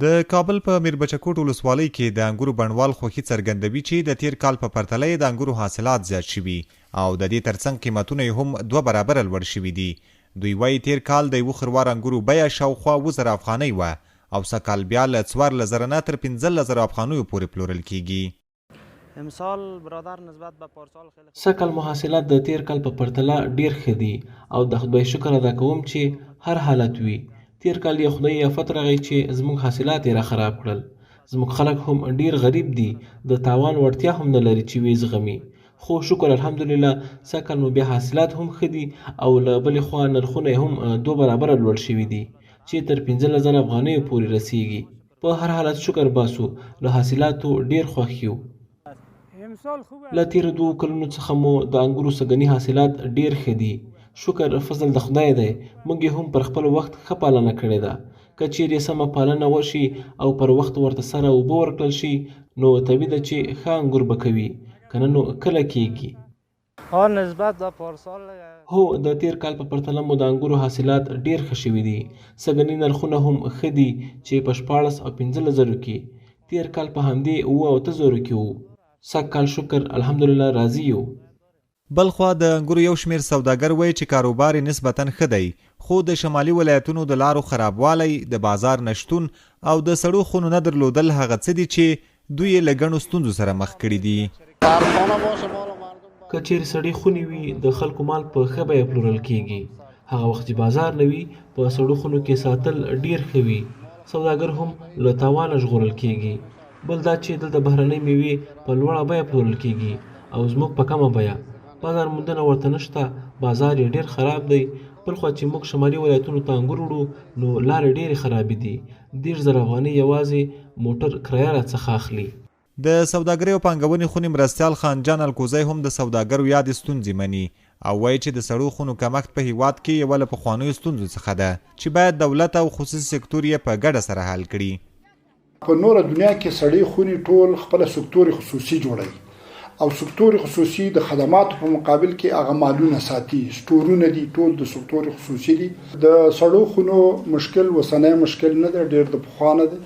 د کابل په میربچکوټ ولسوالۍ کې د انګورو بڼوال خوښي څرګندوي چې د تیر کال په پرتله د انګورو حاصلات زیات شوي او د دې ترڅنګ قیمتونه هم 2 برابره لوړ شوي دي. دوی وایي تیر کال د یو خروار انګورو بیه شاوخوا 2000 افغانۍ وه او سږکال بیا له 14,000 نه تر 15,000 افغانیو پورې پلورل کیږي. سږکال محصولات د تیر کال په پرتله ډیر ښه دي او د خدای شکر ادا کوم چې هر حالت وي. تیر کال یې خدای آفت راغی چې زموږ حاصلات یې را خراب کړل. زموږ خلک هم ډیر غریب دي، د تاوان وړتیا هم نه لري چې ویې زغمي. خو شکر الحمدلله سږکال نو بیا حاصلات هم ښه دي او له بلې خوا نرخونه هم 2 برابره لوړ شوي دي چې تر 15,000 افغانیو پورې رسیږي. په هر حالت شکر باسو، له حاصلاتو ډیر خوښ یو. له تیرو 2 کلونو څخه مو د انګورو سږني حاصلات ډیر ښه دي. شکر فضل د خدای دی، موږ یې هم پر خپل وخت ښه پالنه کړې ده. که چیرې سمه پالنه وشي او پر وخت ورته سره اوبه ورکړل شي نو طبیعي ده چې ښه انګور به کوي، که نه نو کله کیږي. هو د تیر کال په پرتله مو د انګورو حاصلات ډیر ښه شوي دي. سږني نرخونه هم ښه دي چې په 14 او 15,000 کې. تیر کال په همدې 8,000 کې وو. سږکال شکر الحمدلله راضي یو. بلخوا د انګورو یو شمیر سوداګر وایي چې کاروبار نسبتا ښه دی، خو د شمالي ولایتونو د لارو خرابوالی، د بازار نشتون او د سړو خونو نه درلودل هغه څه دي چې دوی له ګڼو ستونزو سره مخ کړي دي. که چیرې سړې خونې وي د خلکو مال په ښه بیه پلورل کیږي. هغه وخت چې بازار نه وي په سړو خونو کې ساتل ډیر ښه وي. سوداګر هم له تاوانه ژغورل کیږي. بل دا چې دلته بهرنۍ میوې په لوړه بیه پلورل کیږي او زموږ په کمه بیه. بازار موندنه ورته نشته، بازار یې ډیر خراب دی. بلخوا چې موږ شمالي ولایتونو ته انګور وړو نو لارې ډیرې خرابې دي. 10,000 افغانۍ یوازې موټر کرایه راڅخه اخلي. د سوداګرۍ او پانګونې خونې مرستیال خانجان الکوزی هم د سوداګرو یادې ستونزې مني او وایي چې د سړو خونو کمښت په هیواد کې یوه له پخوانیو ستونزو څخه ده چې باید دولت او خصوصي سکتور یې په ګډه سره حل کړي. په نوره دنیا کې سړې خونې ټول خپله سکتور خصوصي جوړوي او سکتور خصوصي د خدماتو په مقابل کې هغه مالونه ساتي. سټورونه دي ټول د سکتور خصوصي دي. د سړو خونو مشکل وسنی مشکل نه دی، ډیر د پخوا نه دی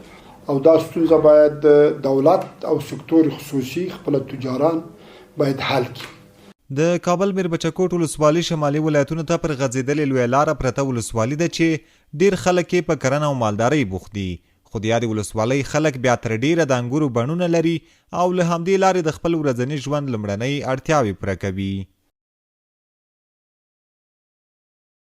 او دا ستونزه باید د دولت او سکتور خصوصي خپل تجاران باید حل کړي. د کابل میربچکوټ ولسوالۍ شمالي ولایتونو ته پر غځېدلې لویه لاره پرته ولسوالي ده چې ډیر خلک یې په کرنه او مالدارۍ بوخت دي. خو د یادې ولسوالۍ خلک بیا تر ډیره د انګورو بڼونه لري او له همدې لارې د خپل ورځني ژوند لومړنۍ اړتیاوې پوره کوي.